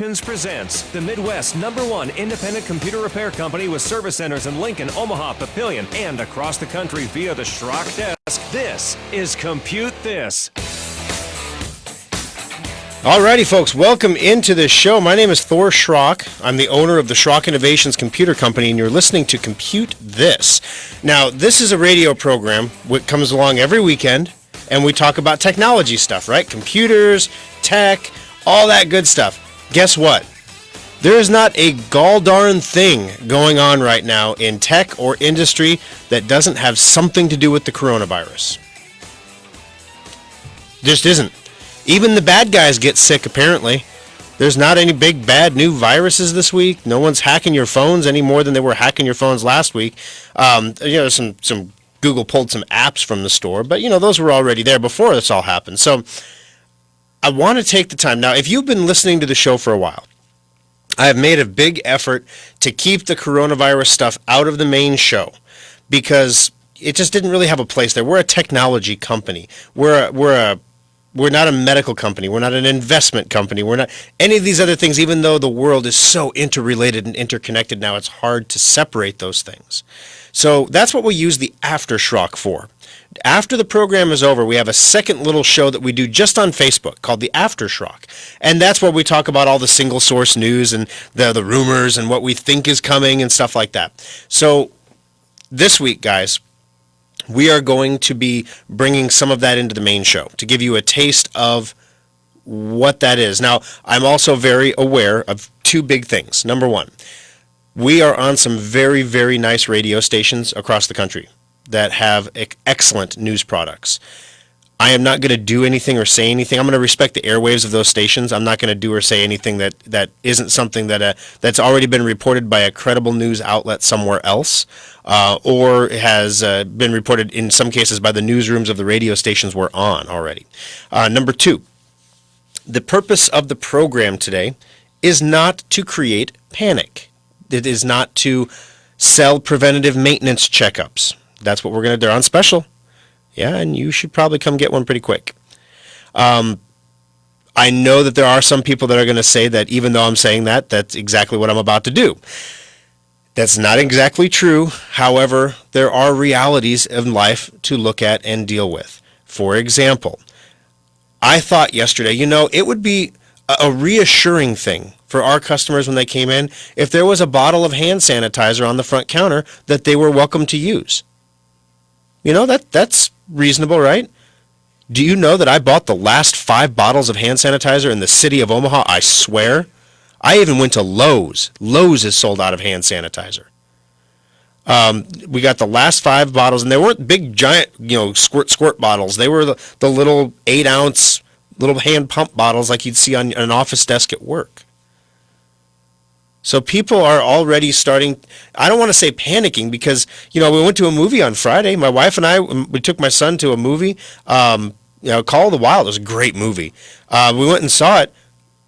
Presents the Midwest #1 independent computer repair company with service centers in Lincoln, Omaha, Papillion, and across the country via the Schrock desk. This is ComputeThis. Alrighty, folks, welcome into the show. My name is Thor Schrock. I'm the owner of the Schrock Innovations Computer Company, and you're listening to ComputeThis. Now, this is a radio program that comes along every weekend, and we talk about technology stuff, right? Computers, tech, all that good stuff. Guess what? There is not a gall-darn thing going on right now in tech or industry that doesn't have something to do with the coronavirus. Just isn't. Even the bad guys get sick, apparently. There's not any big bad new viruses this week. No one's hacking your phones any more than they were hacking your phones last week. Some Google pulled some apps from the store, but those were already there before this all happened. So I want to take the time. Now, if you've been listening to the show for a while, I have made a big effort to keep the coronavirus stuff out of the main show because it just didn't really have a place there. We're a technology company. We're not a medical company. We're not an investment company. We're not any of these other things, even though the world is so interrelated and interconnected now, it's hard to separate those things. So that's what we use the After Schrock for. After the program is over, we have a second little show that we do just on Facebook called the After Schrock. And that's where we talk about all the single source news and the rumors and what we think is coming and stuff like that. So this week, guys, we are going to be bringing some of that into the main show to give you a taste of what that is. Now, I'm also very aware of two big things. Number one, we are on some very, very nice radio stations across the country that have excellent news products. I am not going to do anything or say anything. I'm going to respect the airwaves of those stations. I'm not going to do or say anything that isn't something that's already been reported by a credible news outlet somewhere else, or has been reported in some cases by the newsrooms of the radio stations we're on already. Number two, the purpose of the program today is not to create panic. It is not to sell preventative maintenance checkups. That's what we're going to do. They're on special. Yeah, and you should probably come get one pretty quick. I know that there are some people that are going to say that even though I'm saying that, that's exactly what I'm about to do. That's not exactly true. However, there are realities in life to look at and deal with. For example, I thought yesterday, it would be a reassuring thing for our customers when they came in if there was a bottle of hand sanitizer on the front counter that they were welcome to use. That's reasonable, right? Do you know that I bought the last 5 bottles of hand sanitizer in the city of Omaha? I swear. I even went to Lowe's. Lowe's is sold out of hand sanitizer. We got the last 5 bottles, and they weren't big, giant, squirt bottles. They were the little 8-ounce little hand pump bottles like you'd see on an office desk at work. So people are already starting, I don't want to say panicking because, we went to a movie on Friday. My wife and I, we took my son to a movie, Call of the Wild. It was a great movie. We went and saw it,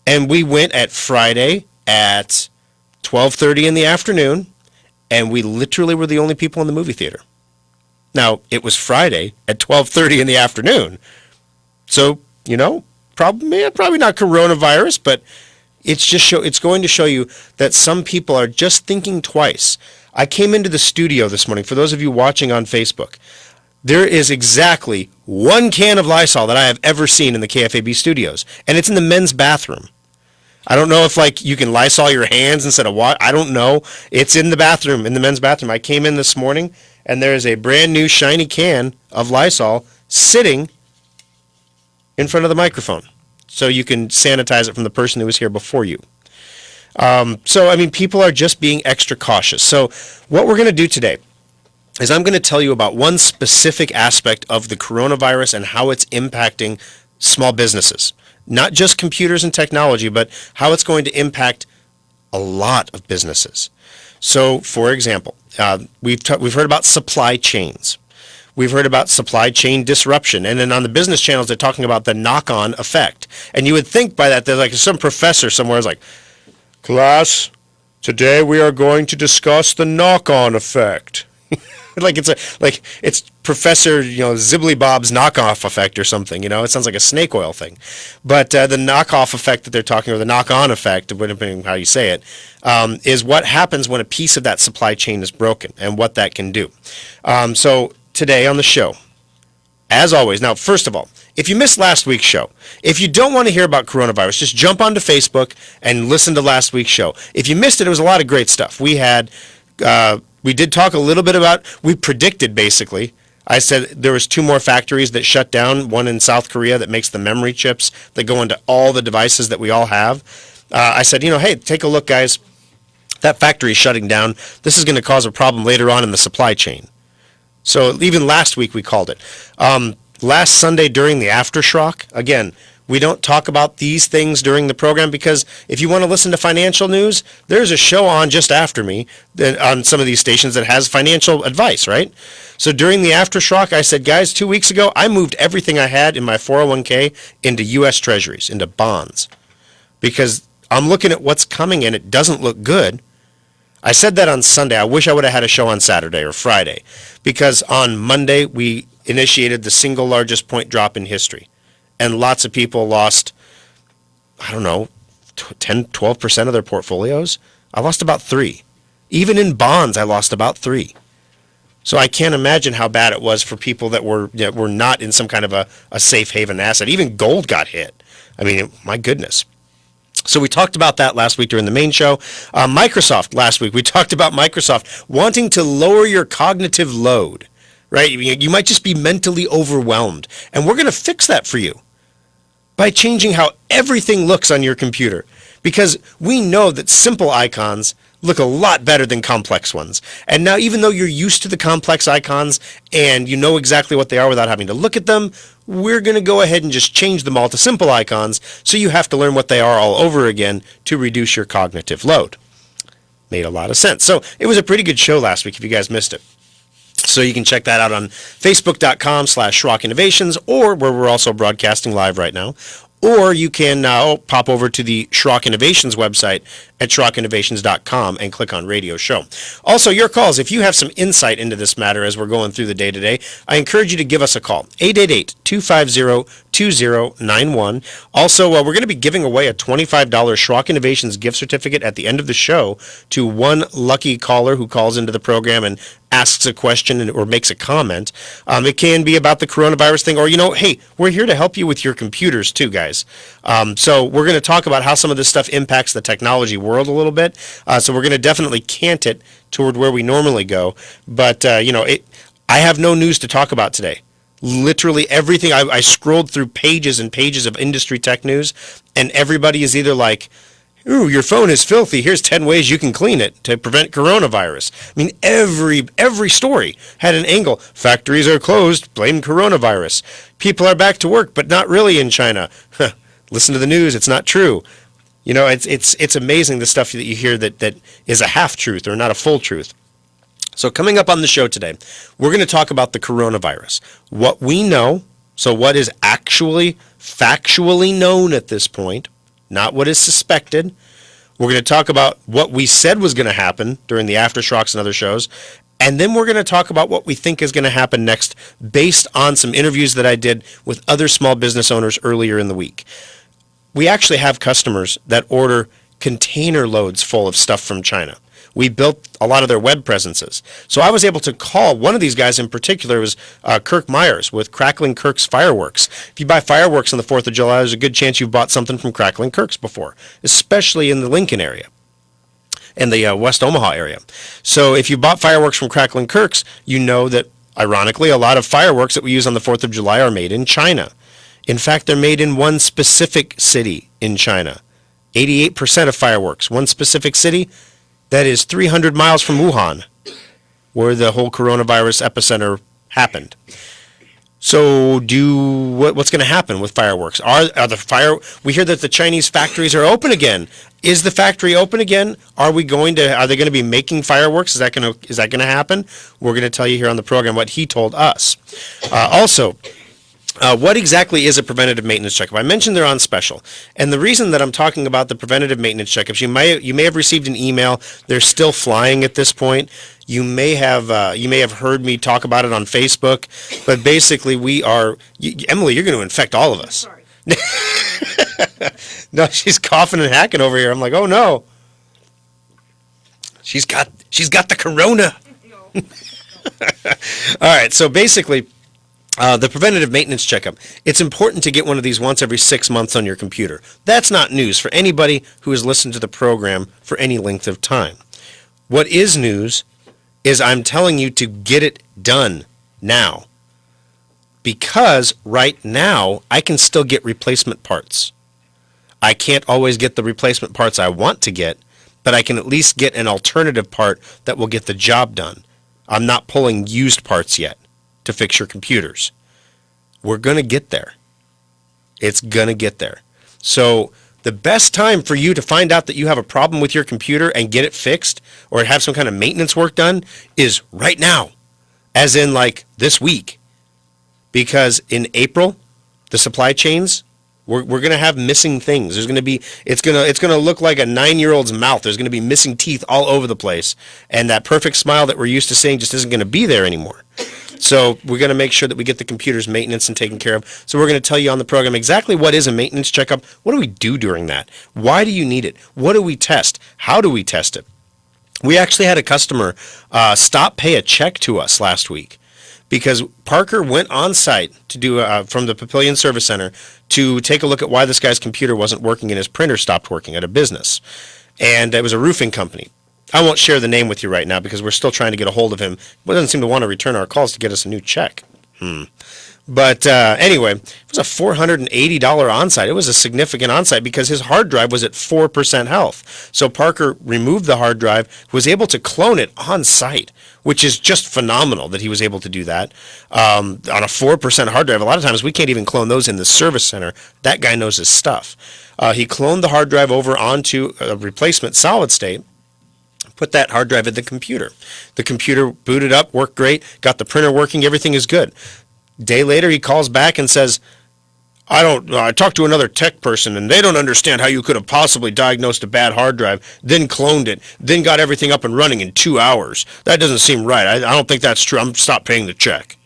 and we went at Friday at 12:30 in the afternoon, and we literally were the only people in the movie theater. Now, it was Friday at 12:30 in the afternoon. So, probably not coronavirus, but it's going to show you that some people are just thinking twice. I came into the studio this morning. For those of you watching on Facebook, there is exactly 1 can of Lysol that I have ever seen in the KFAB studios, and it's in the men's bathroom. I don't know if you can Lysol your hands instead of water. I don't know. It's in the bathroom, in the men's bathroom. I came in this morning, and there is a brand new shiny can of Lysol sitting in front of the microphone, so you can sanitize it from the person who was here before you. People are just being extra cautious. So what we're going to do today is I'm going to tell you about one specific aspect of the coronavirus and how it's impacting small businesses. Not just computers and technology, but how it's going to impact a lot of businesses. So, for example, we've heard about supply chains. We've heard about supply chain disruption. And then on the business channels, they're talking about the knock-on effect. And you would think by that, there's some professor somewhere is like, class, today we are going to discuss the knock-on effect. like it's Professor Zibbly Bob's knockoff effect or something. It sounds like a snake oil thing, but the knockoff effect that they're talking, or the knock-on effect, depending on how you say it, is what happens when a piece of that supply chain is broken and what that can do. So today on the show, as always, now first of all, if you missed last week's show, if you don't want to hear about coronavirus, just jump onto Facebook and listen to last week's show. If you missed it, it was a lot of great stuff. We did talk a little bit about, we predicted basically, I said there was 2 more factories that shut down, one in South Korea that makes the memory chips that go into all the devices that we all have. I said, hey, take a look, guys. That factory is shutting down. This is going to cause a problem later on in the supply chain. So even last week we called it. Last Sunday during the aftershock, again, we don't talk about these things during the program because if you want to listen to financial news, there's a show on just after me on some of these stations that has financial advice, right? So during the aftershock, I said, guys, 2 weeks ago, I moved everything I had in my 401k into U.S. Treasuries, into bonds, because I'm looking at what's coming and it doesn't look good. I said that on Sunday. I wish I would have had a show on Saturday or Friday, because on Monday we initiated the single largest point drop in history. And lots of people lost, 10, 12% of their portfolios. I lost about 3. Even in bonds, I lost about 3. So I can't imagine how bad it was for people that were not in some kind of a safe haven asset. Even gold got hit. I mean, my goodness. So we talked about that last week during the main show. Microsoft last week, we talked about Microsoft wanting to lower your cognitive load, right? You might just be mentally overwhelmed. And we're going to fix that for you by changing how everything looks on your computer. Because we know that simple icons look a lot better than complex ones. And now, even though you're used to the complex icons and you know exactly what they are without having to look at them, we're going to go ahead and just change them all to simple icons, so you have to learn what they are all over again to reduce your cognitive load. Made a lot of sense. So it was a pretty good show last week if you guys missed it. So you can check that out on facebook.com/Schrock Innovations, or where we're also broadcasting live right now. Or you can pop over to the Schrock Innovations website at schrockinnovations.com and click on Radio Show. Also, your calls. If you have some insight into this matter as we're going through the day today, I encourage you to give us a call. 888-250-2091. Also, we're going to be giving away a $25 Schrock Innovations gift certificate at the end of the show to one lucky caller who calls into the program and asks a question or makes a comment. It can be about the coronavirus thing, or, hey, we're here to help you with your computers too, guys. So we're going to talk about how some of this stuff impacts the technology world a little bit. So we're going to definitely cant it toward where we normally go. But, I have no news to talk about today. Literally everything. I scrolled through pages and pages of industry tech news, and everybody is either like, ooh, your phone is filthy. Here's 10 ways you can clean it to prevent coronavirus. I mean, every story had an angle. Factories are closed. Blame coronavirus. People are back to work, but not really in China. Listen to the news. It's not true. It's amazing the stuff that you hear that is a half-truth or not a full truth. So coming up on the show today, we're going to talk about the coronavirus. What we know, so what is actually factually known at this point, not what is suspected. We're going to talk about what we said was going to happen during the aftershocks and other shows. And then we're going to talk about what we think is going to happen next based on some interviews that I did with other small business owners earlier in the week. We actually have customers that order container loads full of stuff from China. We built a lot of their web presences. So I was able to call one of these guys in particular, was Kirk Myers with Crackling Kirk's Fireworks. If you buy fireworks on the 4th of July, there's a good chance you've bought something from Crackling Kirk's before, especially in the Lincoln area and the West Omaha area. So if you bought fireworks from Crackling Kirk's, you know that, ironically, a lot of fireworks that we use on the 4th of July are made in China. In fact, they're made in one specific city in China. 88% of fireworks, one specific city, that is 300 miles from Wuhan, where the whole coronavirus epicenter happened. So what's going to happen with fireworks? We hear that the Chinese factories are open again. Is the factory open again? Are they going to be making fireworks? Is that going to happen? We're going to tell you here on the program what he told us. Also, What exactly is a preventative maintenance checkup? I mentioned they're on special, and the reason that I'm talking about the preventative maintenance checkups, you may have received an email. They're still flying at this point. You may have heard me talk about it on Facebook, but basically Emily, you're going to infect all of us. Sorry. No, she's coughing and hacking over here. I'm like, oh no, she's got the corona. All right, so basically. The preventative maintenance checkup. It's important to get one of these once every 6 months on your computer. That's not news for anybody who has listened to the program for any length of time. What is news is I'm telling you to get it done now. Because right now, I can still get replacement parts. I can't always get the replacement parts I want to get, but I can at least get an alternative part that will get the job done. I'm not pulling used parts yet to fix your computers. We're going to get there. It's going to get there. So the best time for you to find out that you have a problem with your computer and get it fixed or have some kind of maintenance work done is right now, as in like this week. Because in April, the supply chains, we're going to have missing things. There's going to be it's going to look like a 9-year-old's mouth. There's going to be missing teeth all over the place, and that perfect smile that we're used to seeing just isn't going to be there anymore. So we're going to make sure that we get the computer's maintenance and taken care of. So we're going to tell you on the program exactly what is a maintenance checkup. What do we do during that? Why do you need it? What do we test? How do we test it? We actually had a customer pay a check to us last week because Parker went on site to do from the Papillion Service Center to take a look at why this guy's computer wasn't working and his printer stopped working at a business. And it was a roofing company. I won't share the name with you right now because we're still trying to get a hold of him. He doesn't seem to want to return our calls to get us a new check. But anyway, it was a $480 onsite. It was a significant onsite because his hard drive was at 4% health. So Parker removed the hard drive, was able to clone it on site, which is just phenomenal that he was able to do that. On a 4% hard drive, a lot of times we can't even clone those in the service center. That guy knows his stuff. He cloned the hard drive over onto a replacement solid state. Put that hard drive in the computer. The computer booted up, worked great, got the printer working, everything is good. Day later, he calls back and says, I talked to another tech person, and they don't understand how you could have possibly diagnosed a bad hard drive, then cloned it, then got everything up and running in 2 hours. That doesn't seem right. I don't think that's true. I'm stop paying the check.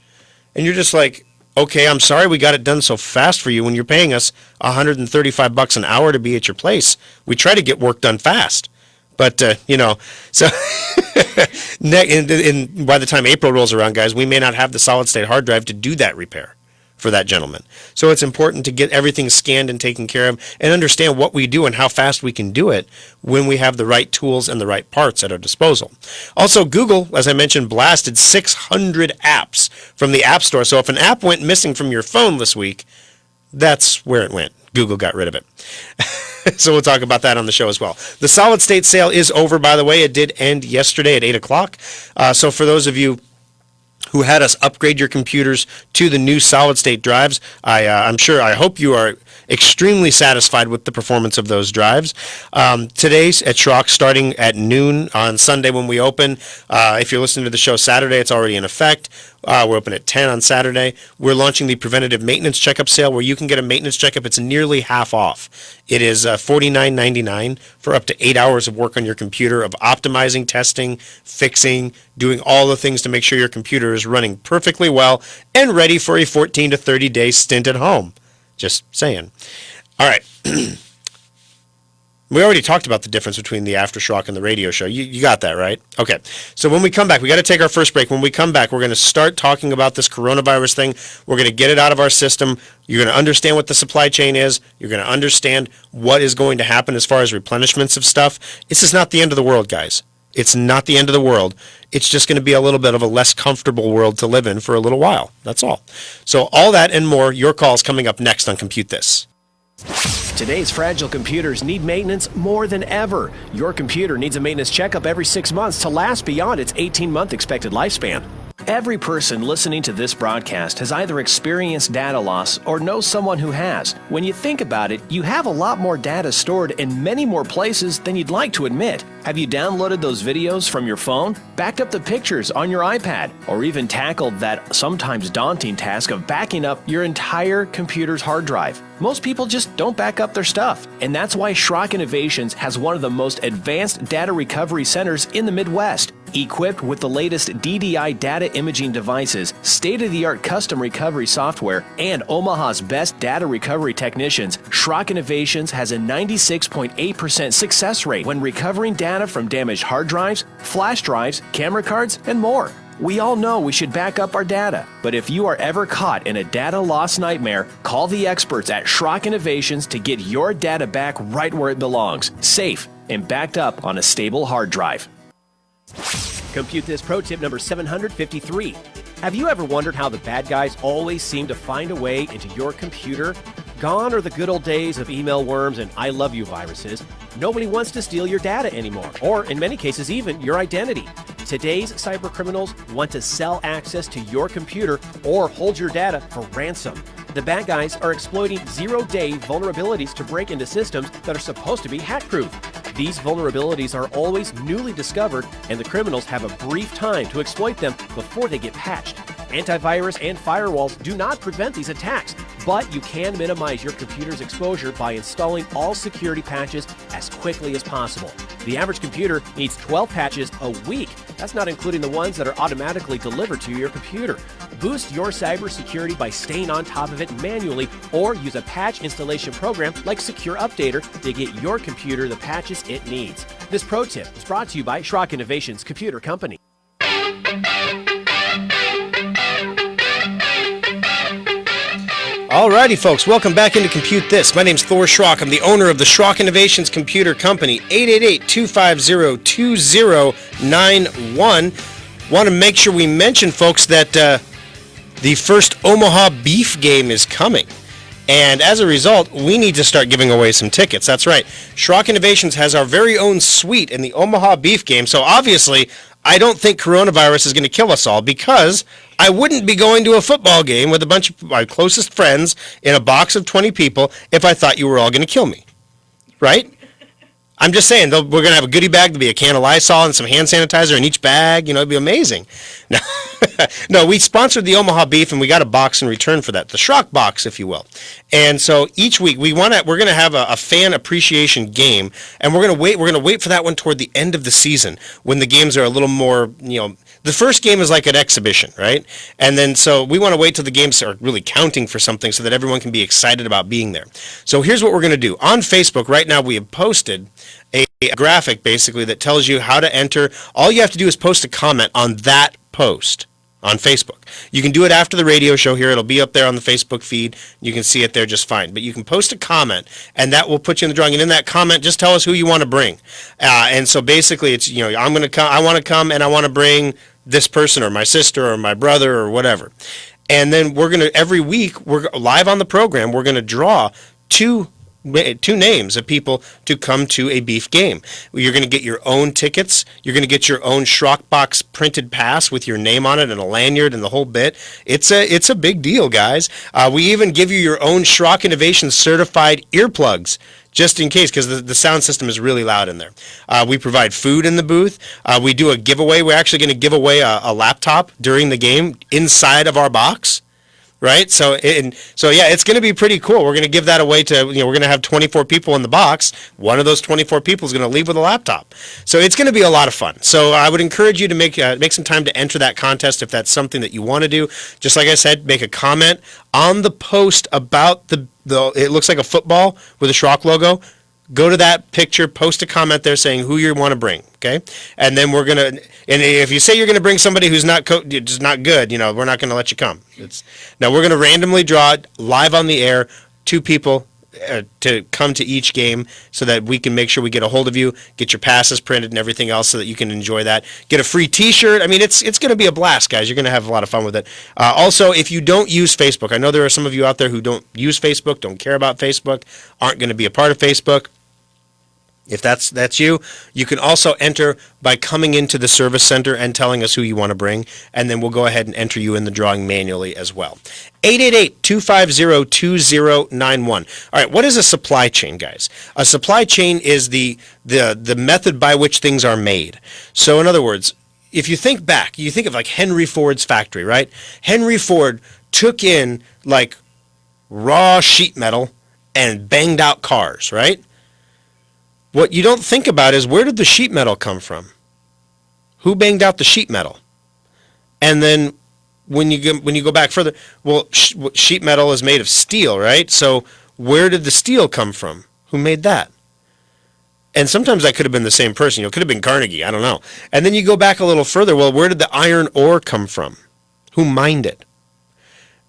And you're just like, okay, I'm sorry we got it done so fast for you when you're paying us $135 an hour to be at your place. We try to get work done fast. But, so by the time April rolls around, guys, we may not have the solid-state hard drive to do that repair for that gentleman. So it's important to get everything scanned and taken care of and understand what we do and how fast we can do it when we have the right tools and the right parts at our disposal. Also, Google, as I mentioned, blasted 600 apps from the App Store. So if an app went missing from your phone this week, that's where it went. Google got rid of it. So we'll talk about that on the show as well. The solid state sale is over, by the way. It did end yesterday at 8 o'clock. So for those of you who had us upgrade your computers to the new solid state drives, I hope you are extremely satisfied with the performance of those drives. Today's at Schrock starting at noon on Sunday when we open. If you're listening to the show Saturday, it's already in effect. We're open at 10 on Saturday. We're launching the preventative maintenance checkup sale where you can get a maintenance checkup. It's nearly half off. It is $49.99 for up to 8 hours of work on your computer of optimizing, testing, fixing, doing all the things to make sure your computer is running perfectly well and ready for a 14 to 30 day stint at home. Just saying. All right. We already talked about the difference between the Aftershock and the radio show. You got that, right? Okay. So when we come back, we got to take our first break. When we come back, we're going to start talking about this coronavirus thing. We're going to get it out of our system. You're going to understand what the supply chain is. You're going to understand what is going to happen as far as replenishments of stuff. This is not the end of the world, guys. It's not the end of the world. It's just going to be a little bit of a less comfortable world to live in for a little while. That's all. So all that and more, your calls coming up next on Compute This. Today's fragile computers need maintenance more than ever. Your computer needs a maintenance checkup every 6 months to last beyond its 18-month expected lifespan. Every person listening to this broadcast has either experienced data loss or knows someone who has. When you think about it, you have a lot more data stored in many more places than you'd like to admit. Have you downloaded those videos from your phone, backed up the pictures on your iPad, or even tackled that sometimes daunting task of backing up your entire computer's hard drive? Most people just don't back up their stuff, and that's why Schrock Innovations has one of the most advanced data recovery centers in the Midwest. Equipped with the latest DDI data imaging devices, state-of-the-art custom recovery software, and Omaha's best data recovery technicians, Schrock Innovations has a 96.8% success rate when recovering data from damaged hard drives, flash drives, camera cards, and more. We all know we should back up our data, but if you are ever caught in a data loss nightmare, call the experts at Schrock Innovations to get your data back right where it belongs, safe and backed up on a stable hard drive. Compute This pro tip number 753. Have you ever wondered how the bad guys always seem to find a way into your computer? Gone are the good old days of email worms and I love you viruses. Nobody wants to steal your data anymore, or in many cases even your identity. Today's cybercriminals want to sell access to your computer or hold your data for ransom. The bad guys are exploiting zero-day vulnerabilities to break into systems that are supposed to be hack-proof. These vulnerabilities are always newly discovered, and the criminals have a brief time to exploit them before they get patched. Antivirus and firewalls do not prevent these attacks, but you can minimize your computer's exposure by installing all security patches as quickly as possible. The average computer needs 12 patches a week. That's not including the ones that are automatically delivered to your computer. Boost your cybersecurity by staying on top of it manually, or use a patch installation program like Secure Updater to get your computer the patches it needs. This pro tip is brought to you by Schrock Innovations Computer Company. Alrighty, folks, welcome back into Compute This. My name's Thor Schrock. I'm the owner of the Schrock Innovations Computer Company. 888-250-2091. Want to make sure we mention, folks, that the first Omaha Beef game is coming. And as a result, we need to start giving away some tickets. That's right. Schrock Innovations has our very own suite in the Omaha Beef game. So obviously, I don't think coronavirus is going to kill us all, because I wouldn't be going to a football game with a bunch of my closest friends in a box of 20 people if I thought you were all going to kill me. Right? I'm just saying, we're going to have a goodie bag. There'll be a can of Lysol and some hand sanitizer in each bag. You know, it'd be amazing. No, we sponsored the Omaha Beef, and we got a box in return for that, the Schrock box, if you will. And so each week we're going to have a fan appreciation game, and we're going to wait for that one toward the end of the season when the games are a little more, the first game is like an exhibition, right? And then so we want to wait till the games are really counting for something so that everyone can be excited about being there. So here's what we're going to do. On Facebook right now we have posted a graphic basically that tells you how to enter. All you have to do is post a comment on that post on Facebook. You can do it after the radio show here. It'll be up there on the Facebook feed. You can see it there just fine. But you can post a comment, and that will put you in the drawing. And in that comment, just tell us who you want to bring. And so basically, it's I'm going to come. I want to come, and I want to bring this person or my sister or my brother or whatever. And then we're going to every week we're live on the program. We're going to draw two names of people to come to a beef game. You're going to get your own tickets. You're going to get your own Schrock box printed pass with your name on it and a lanyard and the whole bit. It's a big deal, guys. We even give you your own Schrock Innovations certified earplugs, just in case, because the sound system is really loud in there. We provide food in the booth. We do a giveaway. We're actually going to give away a laptop during the game inside of our box. Right? So yeah, it's going to be pretty cool. We're going to give that away to, we're going to have 24 people in the box. One of those 24 people is going to leave with a laptop. So it's going to be a lot of fun. So I would encourage you to make some time to enter that contest if that's something that you want to do. Just like I said, make a comment on the post about it looks like a football with a Schrock logo. Go to that picture, post a comment there saying who you want to bring, okay? And then we're going to, and if you say you're going to bring somebody who's just not good, we're not going to let you come. Now we're going to randomly draw live on the air 2 people to come to each game so that we can make sure we get a hold of you, get your passes printed and everything else so that you can enjoy that. Get a free t-shirt. I mean, it's going to be a blast, guys. You're going to have a lot of fun with it. Also, if you don't use Facebook, I know there are some of you out there who don't use Facebook, don't care about Facebook, aren't going to be a part of Facebook. If that's you, you can also enter by coming into the service center and telling us who you want to bring, and then we'll go ahead and enter you in the drawing manually as well. 888-250-2091. All right, what is a supply chain, guys? A supply chain is the method by which things are made. So in other words, if you think back, you think of like Henry Ford's factory, right? Henry Ford took in like raw sheet metal and banged out cars, right? What you don't think about is, where did the sheet metal come from? Who banged out the sheet metal? And then when you go back further, well, sheet metal is made of steel, right? So where did the steel come from? Who made that? And sometimes that could have been the same person. It could have been Carnegie. I don't know. And then you go back a little further. Well, where did the iron ore come from? Who mined it?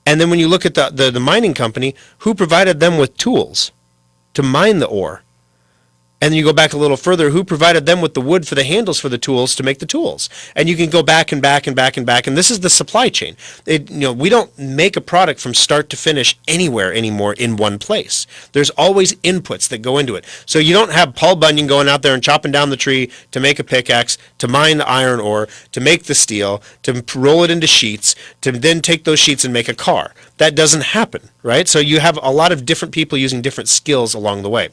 And then when you look at the mining company, who provided them with tools to mine the ore? And then you go back a little further, who provided them with the wood for the handles for the tools to make the tools? And you can go back and back and back and back, and this is the supply chain. We don't make a product from start to finish anywhere anymore in one place. There's always inputs that go into it. So you don't have Paul Bunyan going out there and chopping down the tree to make a pickaxe, to mine the iron ore, to make the steel, to roll it into sheets, to then take those sheets and make a car. That doesn't happen, right? So you have a lot of different people using different skills along the way.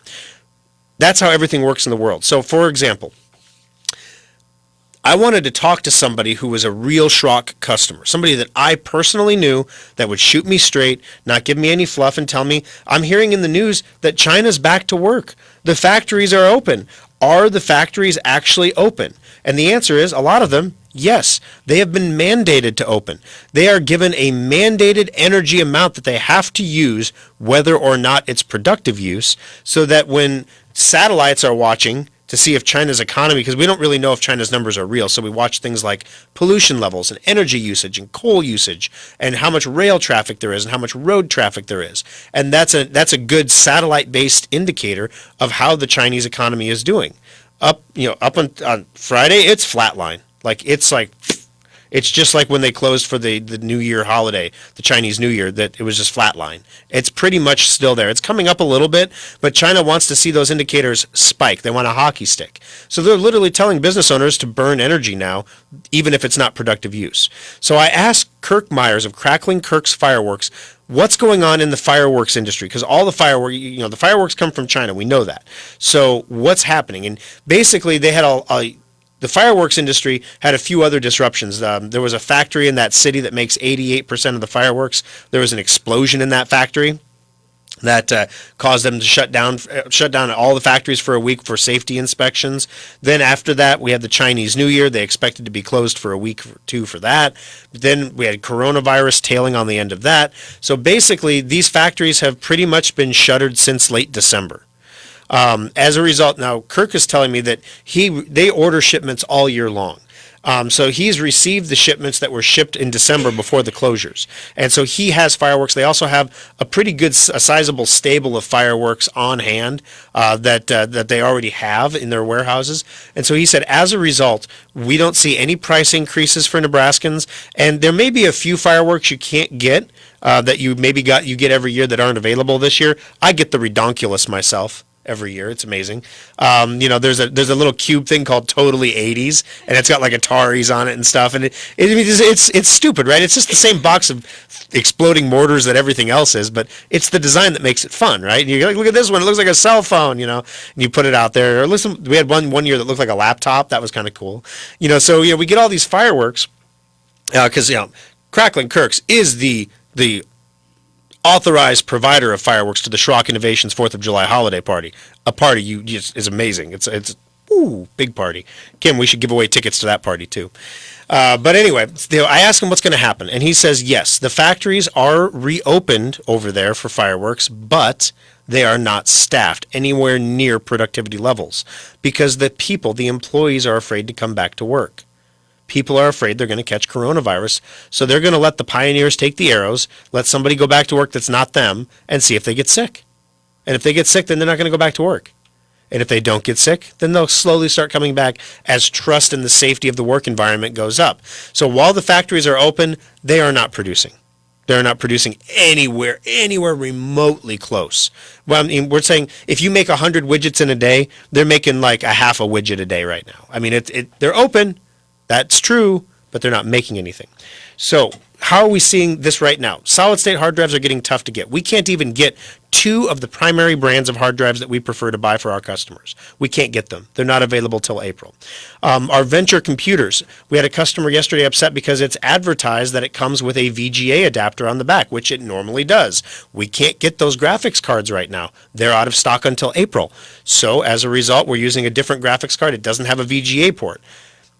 That's how everything works in the world. So, for example, I wanted to talk to somebody who was a real Schrock customer, somebody that I personally knew that would shoot me straight, not give me any fluff, and tell me, I'm hearing in the news that China's back to work. The factories are open. Are the factories actually open? And the answer is, a lot of them, yes. They have been mandated to open. They are given a mandated energy amount that they have to use, whether or not it's productive use, so that when satellites are watching to see if China's economy, because we don't really know if China's numbers are real, so we watch things like pollution levels and energy usage and coal usage and how much rail traffic there is and how much road traffic there is. And that's a good satellite-based indicator of how the Chinese economy is doing. Up on Friday, it's flatline. It's just like when they closed for the New Year holiday, the Chinese New Year, that it was just flatline. It's pretty much still there. It's coming up a little bit, but China wants to see those indicators spike. They want a hockey stick. So they're literally telling business owners to burn energy now, even if it's not productive use. So I asked Kirk Myers of Crackling Kirk's Fireworks, what's going on in the fireworks industry? Because all the fireworks come from China. We know that. So what's happening? And basically they had the fireworks industry had a few other disruptions. There was a factory in that city that makes 88% of the fireworks. There was an explosion in that factory that caused them to shut down all the factories for a week for safety inspections. Then after that, we had the Chinese New Year. They expected to be closed for a week or two for that. But then we had coronavirus tailing on the end of that. So basically, these factories have pretty much been shuttered since late December. As a result, now Kirk is telling me that they order shipments all year long. So he's received the shipments that were shipped in December before the closures. And so he has fireworks. They also have a pretty good, a sizable stable of fireworks on hand that they already have in their warehouses. And so he said, as a result, we don't see any price increases for Nebraskans. And there may be a few fireworks you can't get that you get every year that aren't available this year. I get the Redonkulous myself every year. It's amazing. There's a little cube thing called Totally 80s, and it's got like Ataris on it and stuff. And it's stupid, right? It's just the same box of exploding mortars that everything else is, but it's the design that makes it fun, right? And you're like, look at this one. It looks like a cell phone, and you put it out there. Or listen, we had one year that looked like a laptop. That was kind of cool. So we get all these fireworks because Crackling Kirk's is the authorized provider of fireworks to the Schrock Innovations 4th of July holiday party. A party is amazing. It's big party. Kim, we should give away tickets to that party too. But anyway, I asked him what's going to happen, and he says, yes, the factories are reopened over there for fireworks, but they are not staffed anywhere near productivity levels because the employees are afraid to come back to work. People are afraid they're going to catch coronavirus, so they're going to let the pioneers take the arrows, let somebody go back to work that's not them, and see if they get sick. And if they get sick, then they're not going to go back to work. And if they don't get sick, then they'll slowly start coming back as trust in the safety of the work environment goes up. So while the factories are open, they are not producing. They're not producing anywhere remotely close. Well, I mean, we're saying if you make 100 widgets in a day, they're making like a half a widget a day right now. I mean, they're open. That's true, but they're not making anything. So how are we seeing this right now? Solid state hard drives are getting tough to get. We can't even get 2 of the primary brands of hard drives that we prefer to buy for our customers. We can't get them. They're not available till April. Our venture computers, we had a customer yesterday upset because it's advertised that it comes with a VGA adapter on the back, which it normally does. We can't get those graphics cards right now. They're out of stock until April. So as a result, we're using a different graphics card. It doesn't have a VGA port.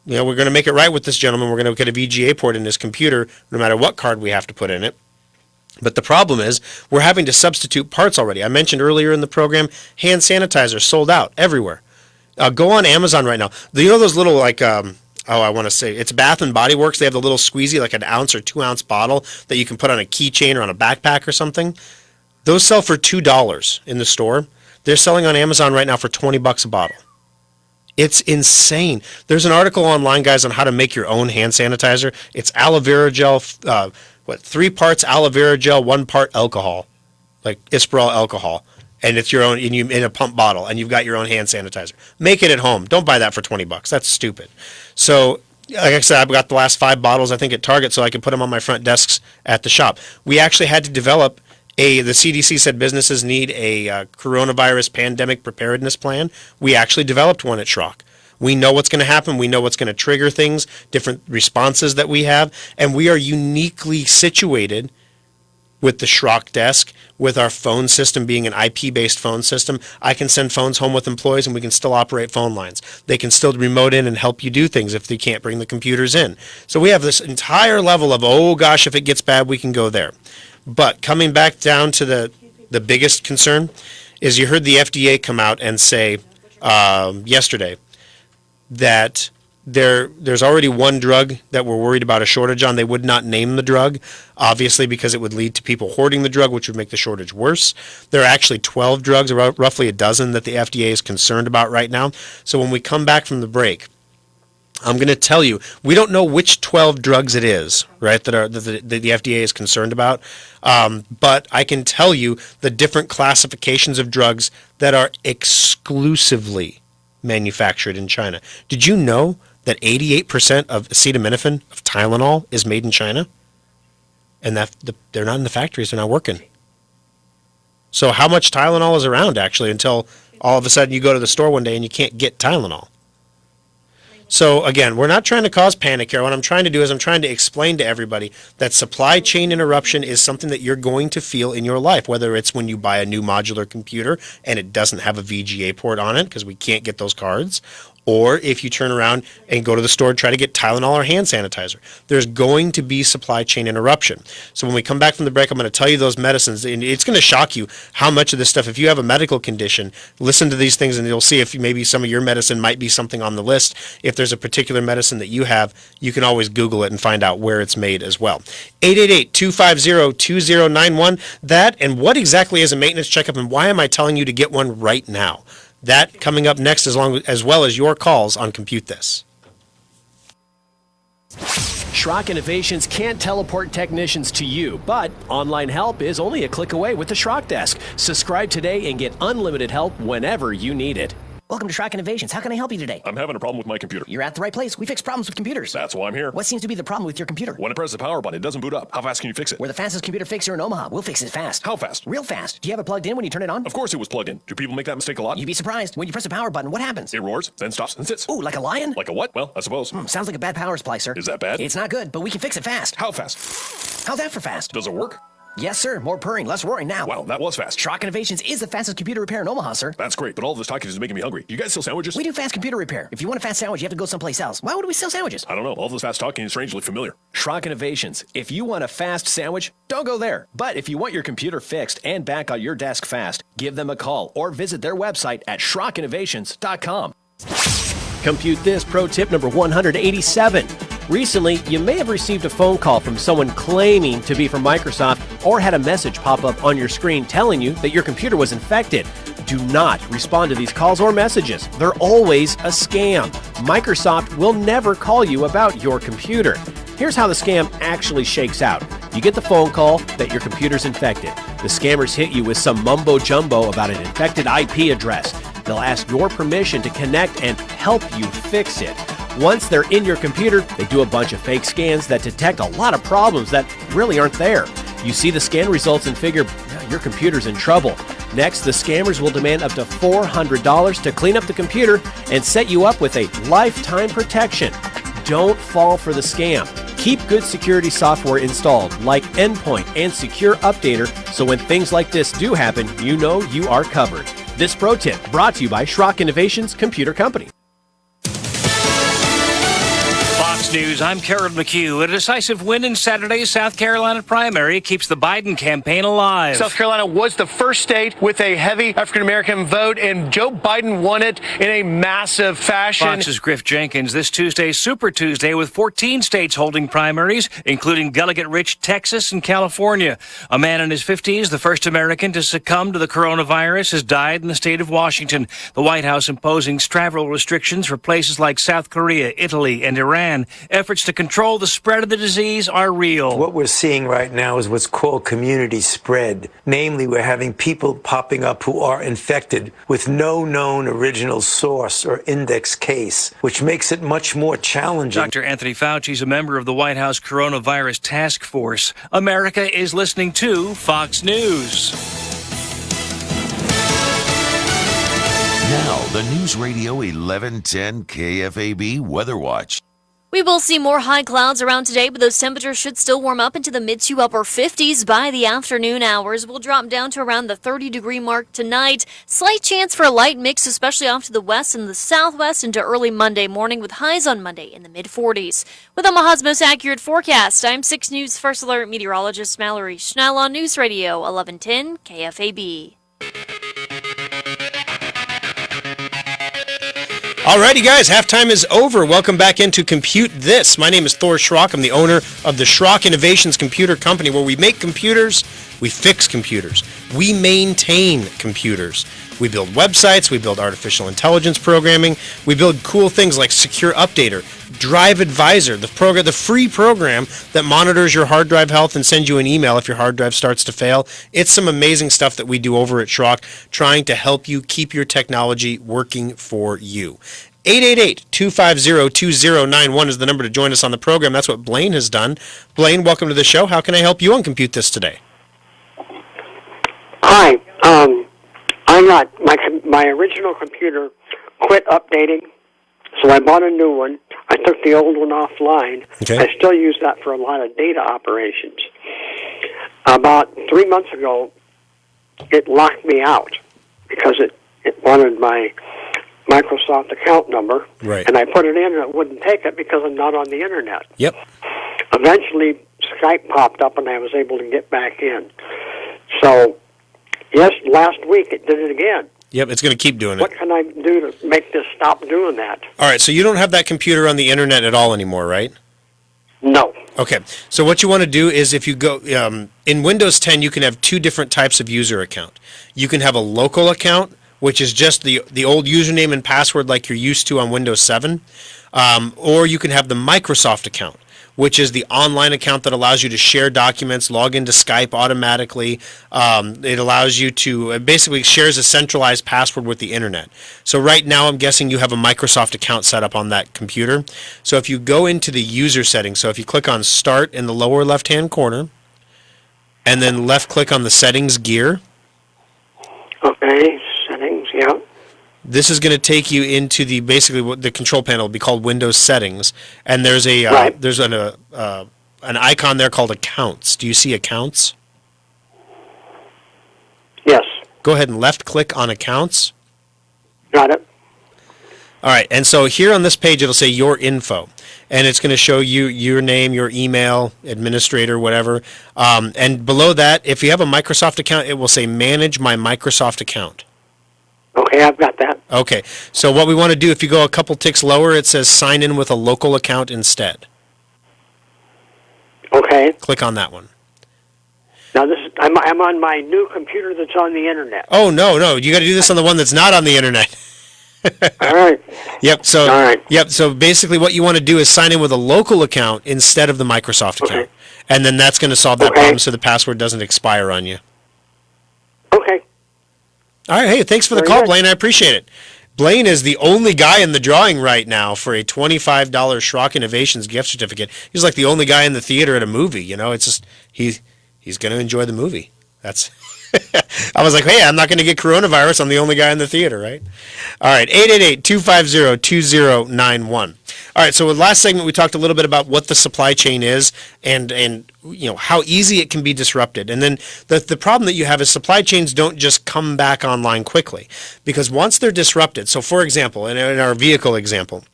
We're going to make it right with this gentleman. We're going to get a VGA port in his computer, no matter what card we have to put in it. But the problem is we're having to substitute parts already. I mentioned earlier in the program, hand sanitizer sold out everywhere. Go on Amazon right now. You know those little I want to say it's Bath and Body Works. They have the little squeezy, like an ounce or 2 ounce bottle that you can put on a keychain or on a backpack or something. Those sell for $2 in the store. They're selling on Amazon right now for $20 a bottle. It's insane. There's an article online, guys, on how to make your own hand sanitizer. It's aloe vera gel, 3 parts aloe vera gel, 1 part alcohol, like Isperol alcohol, and it's your own in a pump bottle, and you've got your own hand sanitizer. Make it at home. Don't buy that for $20. That's stupid. So, like I said, I've got the last 5 bottles, I think, at Target, so I can put them on my front desks at the shop. We actually had to develop the CDC said businesses need a coronavirus pandemic preparedness plan. We actually developed one at Schrock. We know what's going to happen. We know what's going to trigger things, different responses that we have, and we are uniquely situated with the Schrock desk, with our phone system being an IP-based phone system. I can send phones home with employees, and we can still operate phone lines. They can still remote in and help you do things if they can't bring the computers in. So we have this entire level of, oh gosh, if it gets bad, we can go there. But coming back down to the biggest concern is you heard the FDA come out and say yesterday that there's already one drug that we're worried about a shortage on. They would not name the drug, obviously, because it would lead to people hoarding the drug, which would make the shortage worse. There are actually 12 drugs, roughly a dozen, that the FDA is concerned about right now. So when we come back from the break, I'm going to tell you, we don't know which 12 drugs it is, right, that the FDA is concerned about. But I can tell you the different classifications of drugs that are exclusively manufactured in China. Did you know that 88% of acetaminophen, of Tylenol, is made in China? And that they're not in the factories, they're not working. So how much Tylenol is around, actually, until all of a sudden you go to the store one day and you can't get Tylenol? So again, we're not trying to cause panic here. What I'm trying to do is I'm trying to explain to everybody that supply chain interruption is something that you're going to feel in your life, whether it's when you buy a new modular computer and it doesn't have a VGA port on it because we can't get those cards, or if you turn around and go to the store and try to get Tylenol or hand sanitizer. There's going to be supply chain interruption. So when we come back from the break, I'm going to tell you those medicines, and it's going to shock you how much of this stuff, if you have a medical condition, listen to these things and you'll see if maybe some of your medicine might be something on the list. If there's a particular medicine that you have, you can always Google it and find out where it's made as well. 888-250-2091. That and what exactly is a maintenance checkup, and why am I telling you to get one right now? That coming up next, as well as your calls on Compute This. Schrock Innovations can't teleport technicians to you, but online help is only a click away with the Schrock Desk. Subscribe today and get unlimited help whenever you need it. Welcome to Schrock Innovations. How can I help you today? I'm having a problem with my computer. You're at the right place. We fix problems with computers. That's why I'm here. What seems to be the problem with your computer? When I press the power button, it doesn't boot up. How fast can you fix it? We're the fastest computer fixer in Omaha. We'll fix it fast. How fast? Real fast. Do you have it plugged in when you turn it on? Of course it was plugged in. Do people make that mistake a lot? You'd be surprised. When you press the power button, what happens? It roars, then stops and sits. Ooh, like a lion? Like a what? Well, I suppose. Sounds like a bad power supply, sir. Is that bad? It's not good, but we can fix it fast. How fast? How's that for fast? Does it work? Yes, sir. More purring, less roaring now. Wow, that was fast. Schrock Innovations is the fastest computer repair in Omaha, sir. That's great, but all this talking is making me hungry. You guys sell sandwiches? We do fast computer repair. If you want a fast sandwich, you have to go someplace else. Why would we sell sandwiches? I don't know. All this fast talking is strangely familiar. Schrock Innovations. If you want a fast sandwich, don't go there. But if you want your computer fixed and back on your desk fast, give them a call or visit their website at SchrockInnovations.com. Compute This pro tip number 187. Recently, you may have received a phone call from someone claiming to be from Microsoft or had a message pop up on your screen telling you that your computer was infected. Do not respond to these calls or messages. They're always a scam. Microsoft will never call you about your computer. Here's how the scam actually shakes out. You get the phone call that your computer's infected. The scammers hit you with some mumbo-jumbo about an infected IP address. They'll ask your permission to connect and help you fix it. Once they're in your computer, they do a bunch of fake scans that detect a lot of problems that really aren't there. You see the scan results and figure your computer's in trouble. Next, the scammers will demand up to $400 to clean up the computer and set you up with a lifetime protection. Don't fall for the scam. Keep good security software installed, like Endpoint and Secure Updater, so when things like this do happen, you know you are covered. This pro tip brought to you by Schrock Innovations Computer Company. Fox News, I'm Karen McHugh. A decisive win in Saturday's South Carolina primary keeps the Biden campaign alive. South Carolina was the first state with a heavy African-American vote, and Joe Biden won it in a massive fashion. Fox's Griff Jenkins this Tuesday, Super Tuesday, with 14 states holding primaries, including delegate-rich Texas and California. A man in his 50s, the first American to succumb to the coronavirus, has died in the state of Washington. The White House imposing travel restrictions for places like South Korea, Italy, and Iran. Efforts to control the spread of the disease are real. What we're seeing right now is what's called community spread. Namely, we're having people popping up who are infected with no known original source or index case, which makes it much more challenging. Dr. Anthony Fauci is a member of the White House Coronavirus Task Force. America is listening to Fox News. Now, the News Radio 1110 KFAB Weather Watch. We will see more high clouds around today, but those temperatures should still warm up into the mid to upper 50s by the afternoon hours. We'll drop down to around the 30-degree mark tonight. Slight chance for a light mix, especially off to the west and the southwest into early Monday morning, with highs on Monday in the mid-40s. With Omaha's most accurate forecast, I'm 6 News First Alert meteorologist Mallory Schnell on News Radio 1110 KFAB. Alrighty, guys, halftime is over. Welcome back into Compute This. My name is Thor Schrock. I'm the owner of the Schrock Innovations Computer Company, where we make computers, we fix computers, we maintain computers. We build websites, we build artificial intelligence programming, we build cool things like Secure Updater, Drive Advisor, the free program that monitors your hard drive health and sends you an email if your hard drive starts to fail. It's some amazing stuff that we do over at Schrock, trying to help you keep your technology working for you. 888-250-2091 is the number to join us on the program. That's what Blaine has done. Blaine, welcome to the show. How can I help you on Compute This today? Hi. I got my original computer quit updating, so I bought a new one. I took the old one offline. Okay. I still use that for a lot of data operations. About 3 months ago, it locked me out because it wanted my Microsoft account number, right. And I put it in and it wouldn't take it because I'm not on the internet. Yep. Eventually, Skype popped up and I was able to get back in. So, yes, last week it did it again. Yep, it's going to keep doing it. What can I do to make this stop doing that? All right, so you don't have that computer on the internet at all anymore, right? No. Okay, so what you want to do is if you go, in Windows 10, you can have two different types of user account. You can have a local account, which is just the old username and password like you're used to on Windows 7, or you can have the Microsoft account, which is the online account that allows you to share documents, log into Skype automatically. It allows you to, basically shares a centralized password with the internet. So right now I'm guessing you have a Microsoft account set up on that computer. So if you go into the user settings, so if you click on Start in the lower left-hand corner, and then left-click on the Settings gear. Okay, settings, yeah. This is going to take you into basically what the control panel will be called Windows Settings, and there's a right. there's an icon there called Accounts. Do you see Accounts? Yes. Go ahead and left click on Accounts. Got it. All right, and so here on this page it'll say Your Info, and it's going to show you your name, your email, administrator, whatever. And below that, if you have a Microsoft account, it will say Manage My Microsoft Account. Okay, I've got that. Okay, so what we want to do, if you go a couple ticks lower, it says Sign in with a local account instead. Okay. Click on that one. Now I'm on my new computer that's on the internet. Oh, no, you got to do this on the one that's not on the internet. All right. Yep. So, All right. yep. So basically, what you want to do is sign in with a local account instead of the Microsoft account, and then that's going to solve that problem, so the password doesn't expire on you. Okay. All right. Hey, thanks for the Very call, good. Blaine. I appreciate it. Blaine is the only guy in the drawing right now for a $25 Schrock Innovations gift certificate. He's like the only guy in the theater at a movie. You know, it's just he's going to enjoy the movie. That's. I was like, hey, I'm not going to get coronavirus. I'm the only guy in the theater, right? All right, 888-250-2091. All right, so with last segment, we talked a little bit about what the supply chain is and you know how easy it can be disrupted. And then the problem that you have is supply chains don't just come back online quickly, because once they're disrupted, so for example, in our vehicle example,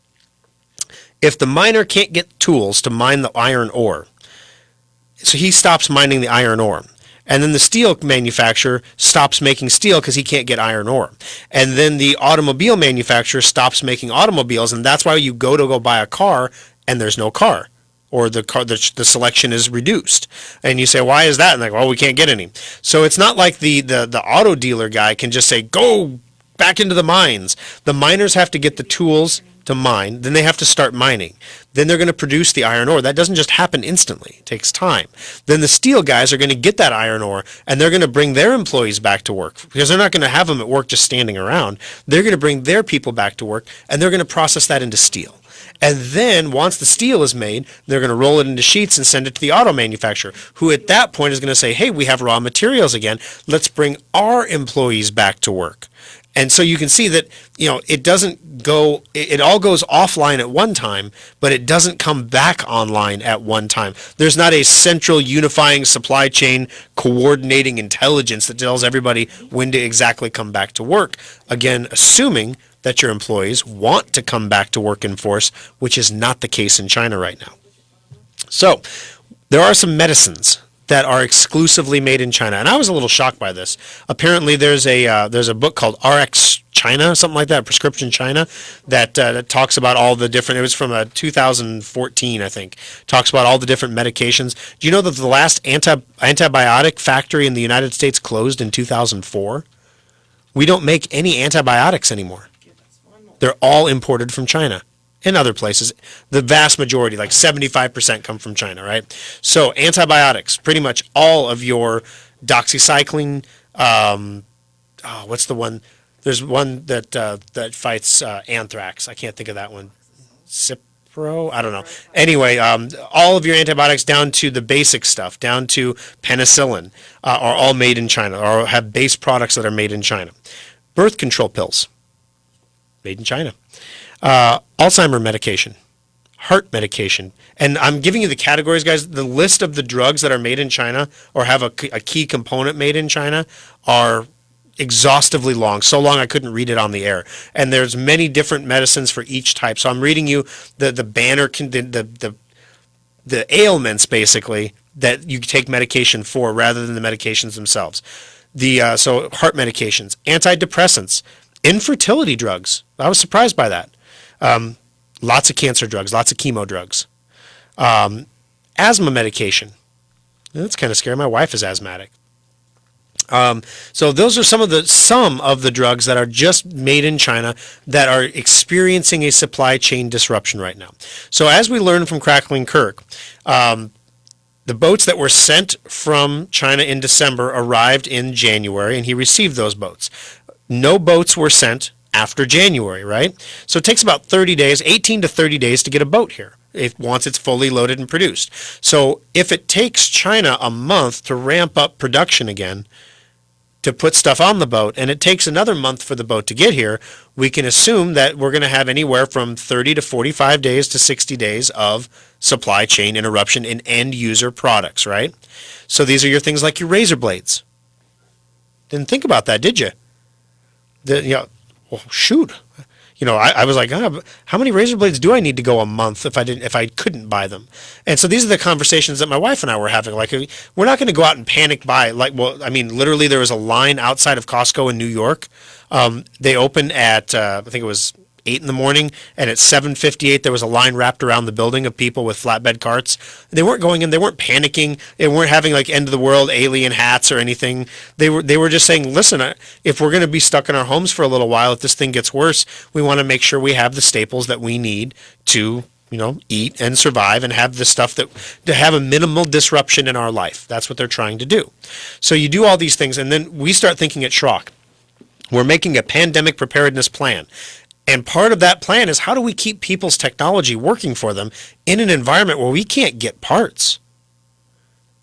if the miner can't get tools to mine the iron ore, so he stops mining the iron ore. And then the steel manufacturer stops making steel because he can't get iron ore. And then the automobile manufacturer stops making automobiles, and that's why you go buy a car and there's no car, or the selection is reduced. And you say, why is that? And like, well, we can't get any. So it's not like the auto dealer guy can just say, go back into the mines. The miners have to get the tools to mine, then they have to start mining. Then they're going to produce the iron ore. That doesn't just happen instantly. It takes time. Then the steel guys are going to get that iron ore, and they're going to bring their employees back to work, because they're not going to have them at work just standing around. They're going to bring their people back to work, and they're going to process that into steel. And then once the steel is made, they're going to roll it into sheets and send it to the auto manufacturer, who at that point is going to say, hey, we have raw materials again. Let's bring our employees back to work. And so you can see that, you know, it doesn't go, it all goes offline at one time, but it doesn't come back online at one time. There's not a central unifying supply chain coordinating intelligence that tells everybody when to exactly come back to work. Again, assuming that your employees want to come back to work in force, which is not the case in China right now. So there are some medicines that are exclusively made in China, and I was a little shocked by this. Apparently, there's a book called RX China, something like that, Prescription China, that talks about all the different. It was from 2014, I think. Talks about all the different medications. Do you know that the last antibiotic factory in the United States closed in 2004? We don't make any antibiotics anymore. They're all imported from China. In other places, the vast majority, like 75%, come from China, right? So antibiotics, pretty much all of your doxycycline, what's the one? There's one that fights anthrax. I can't think of that one. Cipro? I don't know. Anyway, all of your antibiotics down to the basic stuff, down to penicillin, are all made in China, or have base products that are made in China. Birth control pills, made in China. Alzheimer medication, heart medication. And I'm giving you the categories, guys. The list of the drugs that are made in China or have a key component made in China are exhaustively long. So long I couldn't read it on the air. And there's many different medicines for each type. So I'm reading you the banner, the ailments, basically, that you take medication for rather than the medications themselves. So heart medications, antidepressants, infertility drugs. I was surprised by that. Lots of cancer drugs, lots of chemo drugs. Asthma medication. That's kind of scary. My wife is asthmatic. So those are some of the drugs that are just made in China that are experiencing a supply chain disruption right now. So as we learned from Crackling Kirk, the boats that were sent from China in December arrived in January, and he received those boats. No boats were sent after January, right? So it takes about 30 days, 18 to 30 days to get a boat here once it's fully loaded and produced. So if it takes China a month to ramp up production again, to put stuff on the boat, and it takes another month for the boat to get here, we can assume that we're going to have anywhere from 30 to 45 days to 60 days of supply chain interruption in end user products, right? So these are your things like your razor blades. Didn't think about that, did you? Well, shoot. I was like, how many razor blades do I need to go a month if I couldn't buy them? And so these are the conversations that my wife and I were having. Like, we're not going to go out and panic buy. Literally, there was a line outside of Costco in New York. They opened at I think it was 8 in the morning, and at 7:58 there was a line wrapped around the building of people with flatbed carts. They weren't going in, they weren't panicking, they weren't having like end of the world alien hats or anything. They were just saying, listen, if we're going to be stuck in our homes for a little while, if this thing gets worse, we want to make sure we have the staples that we need to eat and survive and have the stuff to have a minimal disruption in our life. That's what they're trying to do. So you do all these things, and then we start thinking at Schrock. We're making a pandemic preparedness plan. And part of that plan is how do we keep people's technology working for them in an environment where we can't get parts?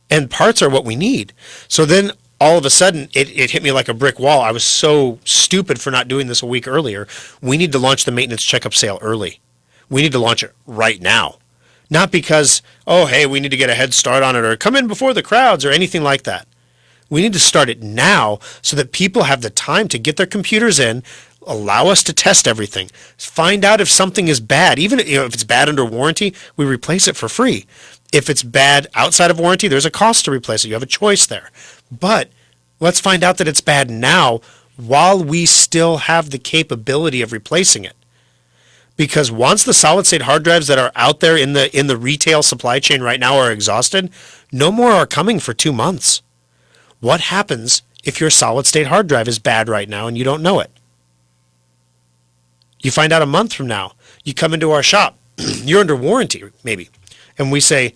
And parts are what we need. So then all of a sudden, it hit me like a brick wall. I was so stupid for not doing this a week earlier. We need to launch the maintenance checkup sale early. We need to launch it right now. Not because, oh, hey, we need to get a head start on it or come in before the crowds or anything like that. We need to start it now so that people have the time to get their computers in, allow us to test everything, find out if something is bad. Even if it's bad under warranty, we replace it for free. If it's bad outside of warranty, there's a cost to replace it. You have a choice there. But let's find out that it's bad now while we still have the capability of replacing it. Because once the solid-state hard drives that are out there in the retail supply chain right now are exhausted, no more are coming for 2 months. What happens if your solid-state hard drive is bad right now and you don't know it? You find out a month from now. You come into our shop. You're under warranty, maybe. And we say,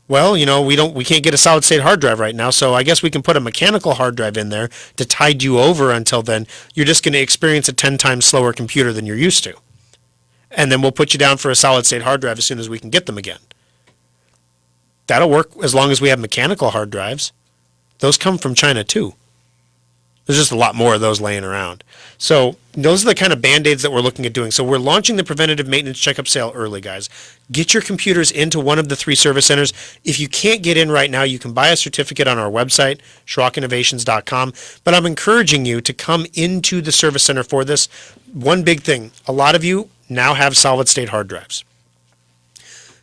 well, we can't get a solid-state hard drive right now, so I guess we can put a mechanical hard drive in there to tide you over until then. You're just going to experience a 10 times slower computer than you're used to. And then we'll put you down for a solid-state hard drive as soon as we can get them again. That'll work as long as we have mechanical hard drives. Those come from China too. There's just a lot more of those laying around. So those are the kind of Band-Aids that we're looking at doing. So we're launching the preventative maintenance checkup sale early, guys. Get your computers into one of the 3 service centers. If you can't get in right now, you can buy a certificate on our website, schrockinnovations.com. But I'm encouraging you to come into the service center for this. One big thing, a lot of you now have solid-state hard drives.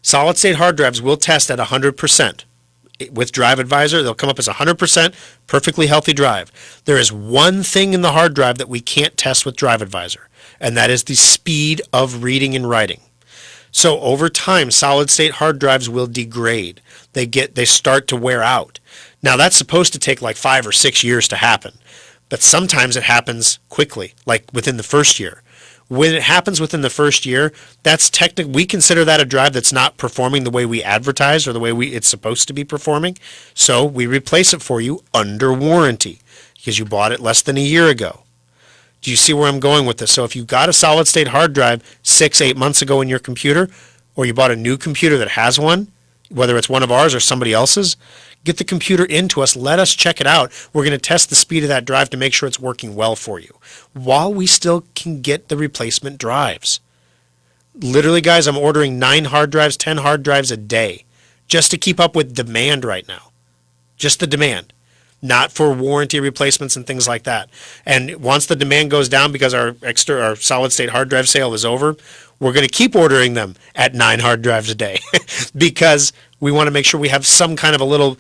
Solid-state hard drives will test at 100%. With Drive Advisor, they'll come up as 100% perfectly healthy drive. There is one thing in the hard drive that we can't test with Drive Advisor, and that is the speed of reading and writing. So over time, solid-state hard drives will degrade. They start to wear out. Now that's supposed to take like 5 or 6 years to happen, but sometimes it happens quickly, like within the first year. When it happens within the first year, that's we consider that a drive that's not performing the way we advertise or the way it's supposed to be performing. So we replace it for you under warranty because you bought it less than a year ago. Do you see where I'm going with this? So if you got a solid state hard drive 6-8 months ago in your computer, or you bought a new computer that has one, whether it's one of ours or somebody else's, get the computer into us. Let us check it out. We're going to test the speed of that drive to make sure it's working well for you while we still can get the replacement drives. Literally, guys, I'm ordering 9 hard drives, 10 hard drives a day just to keep up with demand right now. Just the demand. Not for warranty replacements and things like that. And once the demand goes down because our solid state hard drive sale is over, we're going to keep ordering them at 9 hard drives a day because we want to make sure we have some kind of a little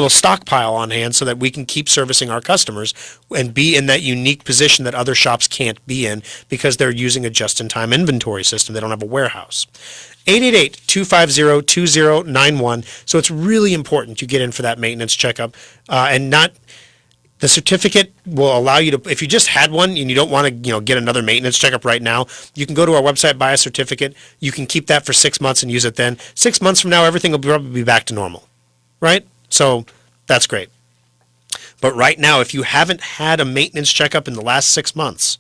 stockpile on hand so that we can keep servicing our customers and be in that unique position that other shops can't be in because they're using a just-in-time inventory system. They don't have a warehouse. 888-250-2091. So it's really important you get in for that maintenance checkup and not. The certificate will allow you to, if you just had one and you don't want to, get another maintenance checkup right now, you can go to our website, buy a certificate. You can keep that for 6 months and use it then. 6 months from now, everything will probably be back to normal, right? So that's great. But right now, if you haven't had a maintenance checkup in the last 6 months,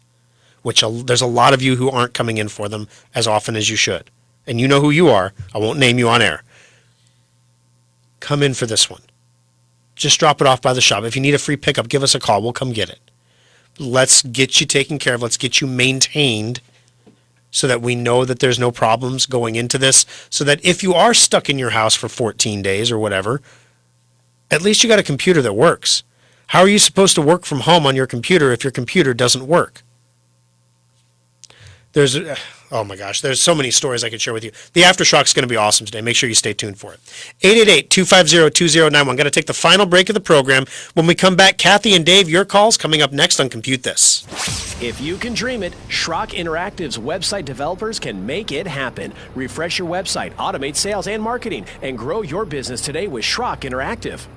which there's a lot of you who aren't coming in for them as often as you should, and you know who you are, I won't name you on air, come in for this one. Just drop it off by the shop. If you need a free pickup, give us a call. We'll come get it. Let's get you taken care of. Let's get you maintained so that we know that there's no problems going into this, so that if you are stuck in your house for 14 days or whatever, at least you got a computer that works. How are you supposed to work from home on your computer if your computer doesn't work? Oh my gosh, there's so many stories I could share with you. The Aftershock's going to be awesome today. Make sure you stay tuned for it. 888-250-2091. I'm going to take the final break of the program. When we come back, Kathy and Dave, your calls coming up next on Compute This. If you can dream it, Schrock Interactive's website developers can make it happen. Refresh your website, automate sales and marketing, and grow your business today with Schrock Interactive.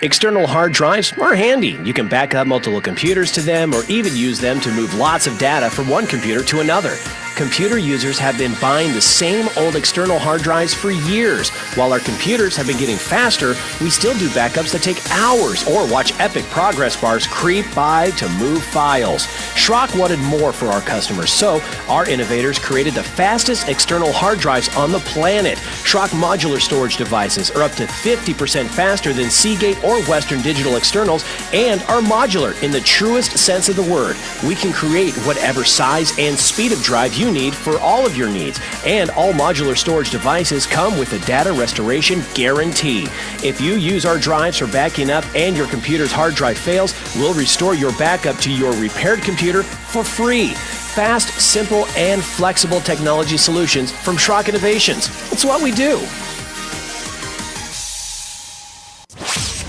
External hard drives are handy. You can back up multiple computers to them or even use them to move lots of data from one computer to another. Computer users have been buying the same old external hard drives for years. While our computers have been getting faster, we still do backups that take hours or watch epic progress bars creep by to move files. Schrock wanted more for our customers, so our innovators created the fastest external hard drives on the planet. Schrock modular storage devices are up to 50% faster than Seagate or Western Digital externals and are modular in the truest sense of the word. We can create whatever size and speed of drive you need for all of your needs, and all modular storage devices come with a data restoration guarantee. If you use our drives for backing up and your computer's hard drive fails, we'll restore your backup to your repaired computer for free. Fast, simple, and flexible technology solutions from Schrock Innovations. It's what we do.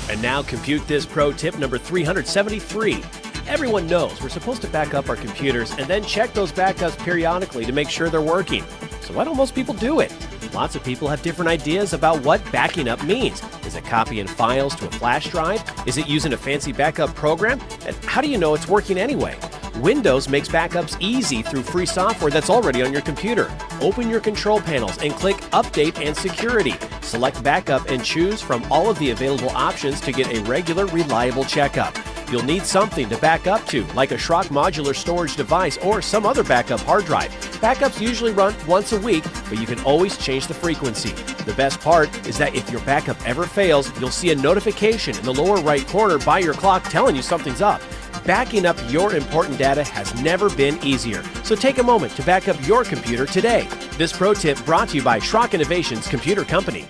And now Compute This Pro tip number 373. Everyone knows we're supposed to back up our computers and then check those backups periodically to make sure they're working. So why don't most people do it? Lots of people have different ideas about what backing up means. Is it copying files to a flash drive? Is it using a fancy backup program? And how do you know it's working anyway? Windows makes backups easy through free software that's already on your computer. Open your control panels and click Update and Security. Select Backup and choose from all of the available options to get a regular, reliable checkup. You'll need something to back up to, like a Schrock modular storage device or some other backup hard drive. Backups usually run once a week, but you can always change the frequency. The best part is that if your backup ever fails, you'll see a notification in the lower right corner by your clock telling you something's up. Backing up your important data has never been easier, so take a moment to back up your computer today. This pro tip brought to you by Schrock Innovations Computer Company.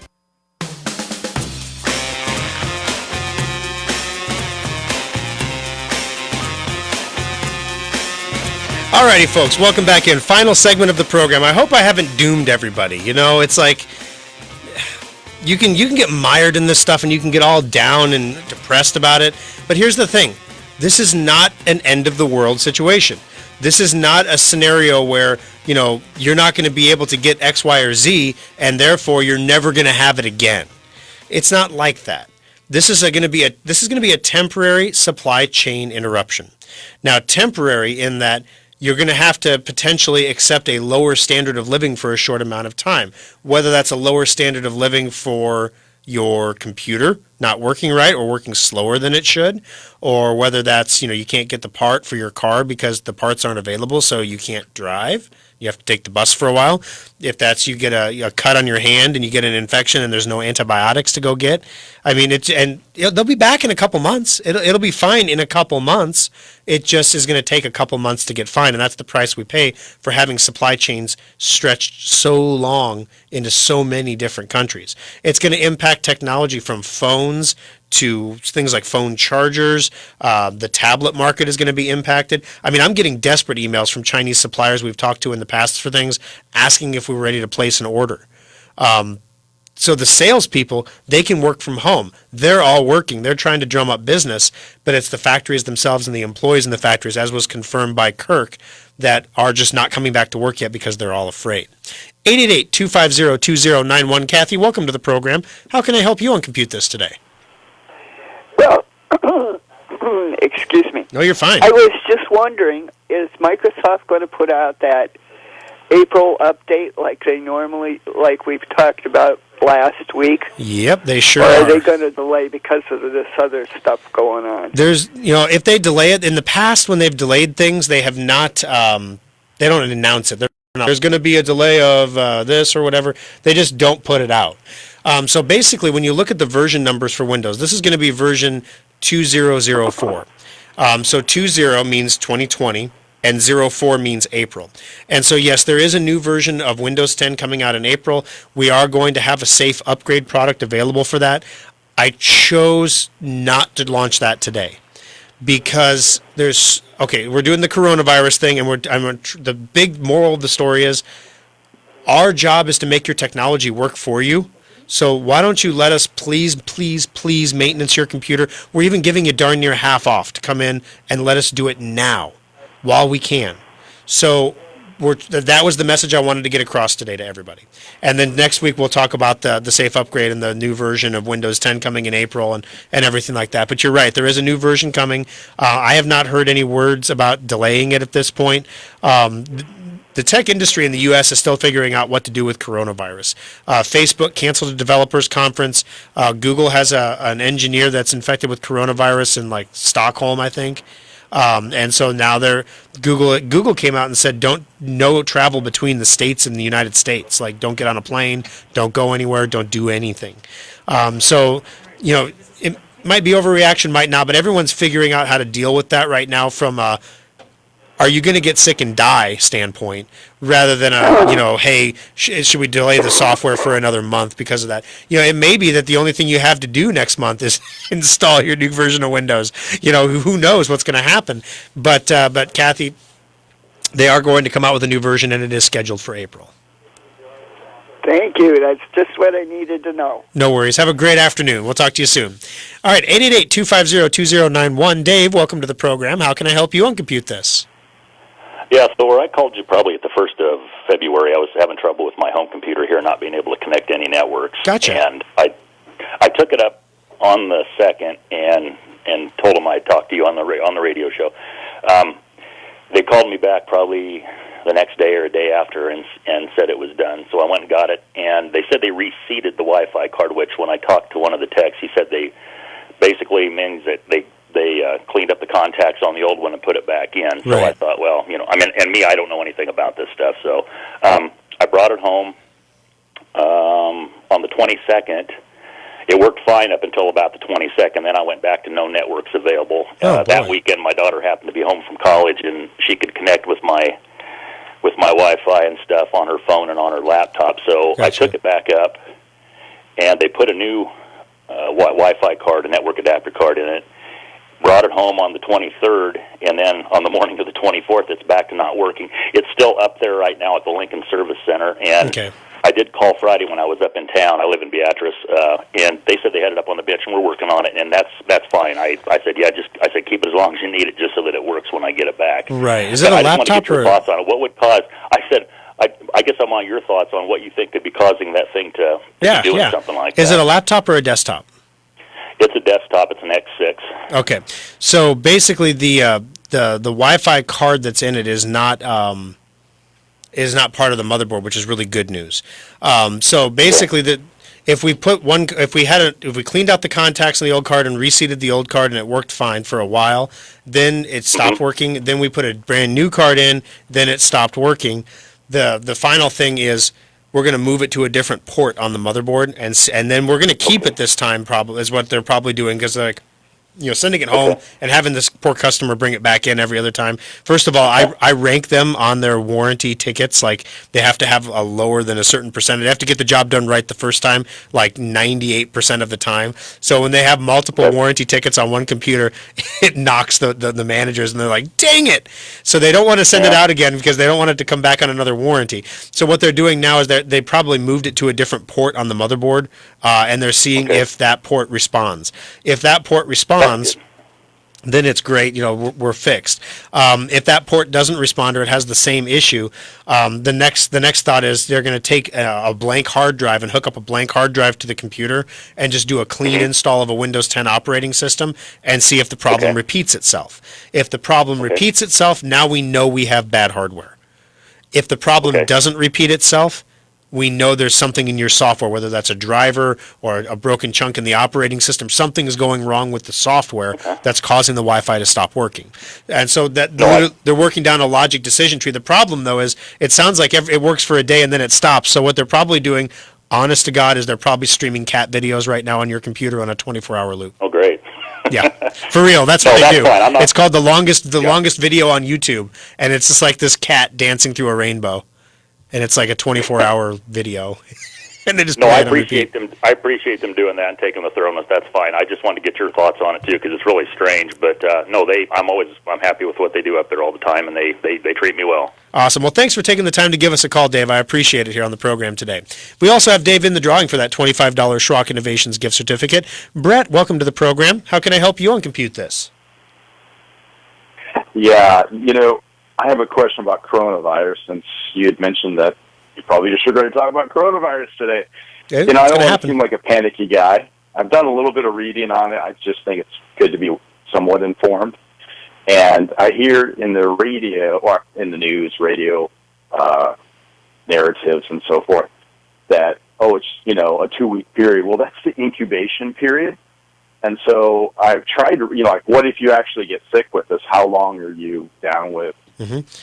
Alrighty, folks, welcome back in. Final segment of the program. I hope I haven't doomed everybody. You know, it's like you can get mired in this stuff and you can get all down and depressed about it. But here's the thing. This is not an end of the world situation. This is not a scenario where, you know, you're not going to be able to get X, Y, or Z, and therefore you're never going to have it again. It's not like that. This is going to be a temporary supply chain interruption. Now, temporary in that you're going to have to potentially accept a lower standard of living for a short amount of time, whether that's a lower standard of living for your computer not working right or working slower than it should, or whether that's, you can't get the part for your car because the parts aren't available, so you can't drive. You have to take the bus for a while. If that's you get a cut on your hand and you get an infection and there's no antibiotics to go get. I mean, they'll be back in a couple months. It'll be fine in a couple months. It just is going to take a couple months to get fine, and that's the price we pay for having supply chains stretched so long into so many different countries. It's going to impact technology from phones to things like phone chargers. The tablet market is going to be impacted. I mean, I'm getting desperate emails from Chinese suppliers we've talked to in the past for things, asking if we were ready to place an order. So the salespeople, they can work from home. They're all working. They're trying to drum up business, but it's the factories themselves and the employees in the factories, as was confirmed by Kirk, that are just not coming back to work yet because they're all afraid. 888-250-2091. Kathy, welcome to the program. How can I help you on Compute This today? Well, excuse me. No, you're fine. I was just wondering, is Microsoft going to put out that April update like we've talked about last week? Yep, they sure are. Or are they going to delay because of this other stuff going on? There's, if they delay it, in the past when they've delayed things, they have not, they don't announce it. There's going to be a delay of this or whatever. They just don't put it out. So basically, when you look at the version numbers for Windows, this is going to be version 2004. So 20 means 2020. And 04 means April. And so, yes, there is a new version of Windows 10 coming out in April. We are going to have a safe upgrade product available for that. I chose not to launch that today because we're doing the coronavirus thing, and the big moral of the story is our job is to make your technology work for you. So why don't you let us please maintenance your computer? We're even giving you darn near half off to come in and let us do it now while we can. So that was the message I wanted to get across today to everybody. And then next week we'll talk about the safe upgrade and the new version of Windows 10 coming in April and everything like that. But you're right, there is a new version coming. I have not heard any words about delaying it at this point. The tech industry in the U.S. is still figuring out what to do with coronavirus. Facebook canceled a developers conference. Google has an engineer that's infected with coronavirus in like Stockholm, I think. And so now Google came out and said no travel between the states and the United States. Like don't get on a plane, don't go anywhere, don't do anything. So it might be overreaction, might not, but everyone's figuring out how to deal with that right now from are you going to get sick and die standpoint rather than hey, should we delay the software for another month because of that? It may be that the only thing you have to do next month is install your new version of Windows. Who knows what's going to happen? But Kathy, they are going to come out with a new version, and it is scheduled for April. Thank you. That's just what I needed to know. No worries. Have a great afternoon. We'll talk to you soon. All right, 888-250-2091. Dave, welcome to the program. How can I help you on ComputeThis? Yeah, so where I called you probably at the 1st of February, I was having trouble with my home computer here, not being able to connect any networks. Gotcha. And I took it up on the 2nd and told them I'd talk to you on the radio show. They called me back probably the next day or a day after and said it was done. So I went and got it, and they said they reseated the Wi-Fi card, which when I talked to one of the techs, he said they basically means that they cleaned up the contacts on the old one and put it back in. So right. I thought, well, and me, I don't know anything about this stuff. So I brought it home on the 22nd. It worked fine up until about the 22nd. Then I went back to no networks available. That weekend, my daughter happened to be home from college, and she could connect with my Wi-Fi and stuff on her phone and on her laptop. So Gotcha. I took it back up, and they put a new Wi-Fi card, a network adapter card in it. Brought it home on the 23rd, and then on the morning of the 24th, it's back to not working. It's still up there right now at the Lincoln Service Center, and I did call Friday when I was up in town. I live in Beatrice, and they said they had it up on the bench, and we're working on it, and that's fine. I said, I said keep it as long as you need it, just so that it works when I get it back. Right. Is it a laptop I just want to get your or thoughts on it. What would cause? I said, I guess I want your thoughts on what you think could be causing that thing to be doing something like that. Is it a laptop or a desktop? It's a desktop. It's an X6. Okay, so basically the Wi-Fi card that's in it is not part of the motherboard, which is really good news. So basically, if we cleaned out the contacts on the old card and reseated the old card and it worked fine for a while, then it stopped working. Then we put a brand new card in, then it stopped working. The final thing is, we're going to move it to a different port on the motherboard, and then we're going to keep it this time, probably, is what they're probably doing, because they're like, sending it home and having this poor customer bring it back in every other time. First of all, I rank them on their warranty tickets. Like, they have to have a lower than a certain percentage. They have to get the job done right the first time, like 98% of the time. So when they have multiple warranty tickets on one computer, it knocks the managers, and they're like, dang it! So they don't want to send it out again because they don't want it to come back on another warranty. So what they're doing now is they probably moved it to a different port on the motherboard, and they're seeing if that port responds. If that port responds, then it's great. We're fixed. If that port doesn't respond or it has the same issue, the next thought is they're going to take a blank hard drive and hook up a blank hard drive to the computer and just do a clean install of a Windows 10 operating system and see if the problem repeats itself. If the problem repeats itself, now we know we have bad hardware. If the problem doesn't repeat itself, we know there's something in your software, whether that's a driver or a broken chunk in the operating system. Something is going wrong with the software that's causing the Wi-Fi to stop working. And so they're working down a logic decision tree. The problem, though, is it sounds like it works for a day and then it stops. So what they're probably doing, honest to God, is they're probably streaming cat videos right now on your computer on a 24-hour loop. Oh, great. Yeah, for real. That's what they do. Fine. It's called the longest video on YouTube, and it's just like this cat dancing through a rainbow. And it's like a 24-hour video, and they just I appreciate them. I appreciate them doing that and taking the thoroughness. That's fine. I just wanted to get your thoughts on it too, because it's really strange. But I'm happy with what they do up there all the time, and they treat me well. Awesome. Well, thanks for taking the time to give us a call, Dave. I appreciate it here on the program today. We also have Dave in the drawing for that $25 Schrock Innovations gift certificate. Brett, welcome to the program. How can I help you on ComputeThis? Yeah, I have a question about coronavirus, since you had mentioned that you probably just were going to talk about coronavirus today. Yeah, I don't want to seem like a panicky guy. I've done a little bit of reading on it. I just think it's good to be somewhat informed. And I hear in the radio, or in the news, radio narratives and so forth, that, it's, a 2-week period. Well, that's the incubation period. And so I've tried to, what if you actually get sick with this? How long are you down with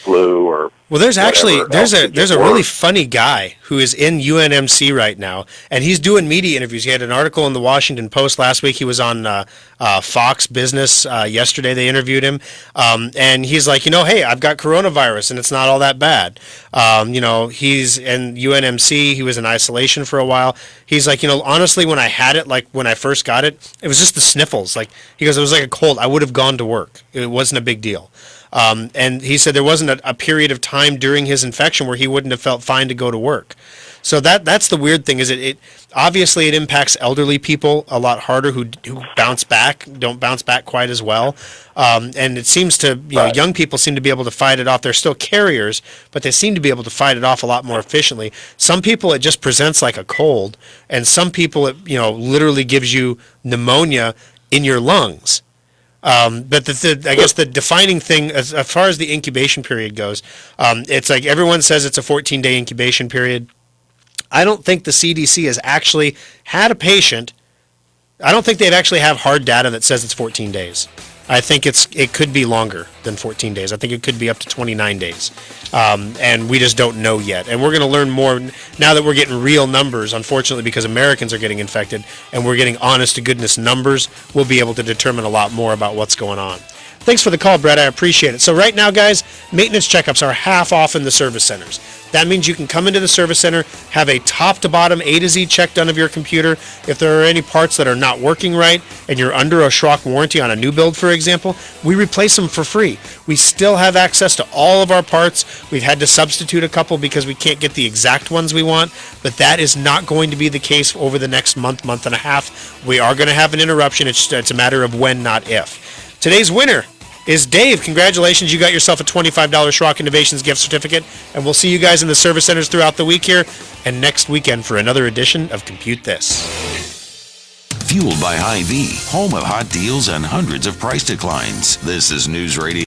flu or Well, there's actually there's a really funny guy who is in UNMC right now, and he's doing media interviews. He had an article in the Washington Post last week. He was on Fox Business yesterday. They interviewed him, and he's like, hey, I've got coronavirus, and it's not all that bad. He's in UNMC. He was in isolation for a while. He's like, honestly, when I had it, like when I first got it, it was just the sniffles. Like he goes, it was like a cold. I would have gone to work. It wasn't a big deal. And he said there wasn't a period of time during his infection where he wouldn't have felt fine to go to work. So that's the weird thing, is it obviously it impacts elderly people a lot harder who don't bounce back quite as well. And it seems to, young people seem to be able to fight it off. They're still carriers, but they seem to be able to fight it off a lot more efficiently. Some people it just presents like a cold, and some people it, literally gives you pneumonia in your lungs. But I guess the defining thing as far as the incubation period goes, it's like everyone says it's a 14-day incubation period. I don't think the CDC has actually had a patient. I don't think they'd actually have hard data that says it's 14 days. I think it could be longer than 14 days. I think it could be up to 29 days. And we just don't know yet. And we're going to learn more now that we're getting real numbers, unfortunately, because Americans are getting infected and we're getting honest-to-goodness numbers. We'll be able to determine a lot more about what's going on. Thanks for the call, Brett. I appreciate it. So right now, guys, maintenance checkups are half off in the service centers. That means you can come into the service center, have a top-to-bottom A to Z check done of your computer. If there are any parts that are not working right and you're under a Schrock warranty on a new build, for example, we replace them for free. We still have access to all of our parts. We've had to substitute a couple because we can't get the exact ones we want, but that is not going to be the case over the next month and a half. We are going to have an interruption. It's a matter of when, not if. Today's winner is Dave. Congratulations, you got yourself a $25 Schrock Innovations gift certificate, and we'll see you guys in the service centers throughout the week here and next weekend for another edition of Compute This. Fueled by Hy-Vee, home of hot deals and hundreds of price declines. This is News Radio.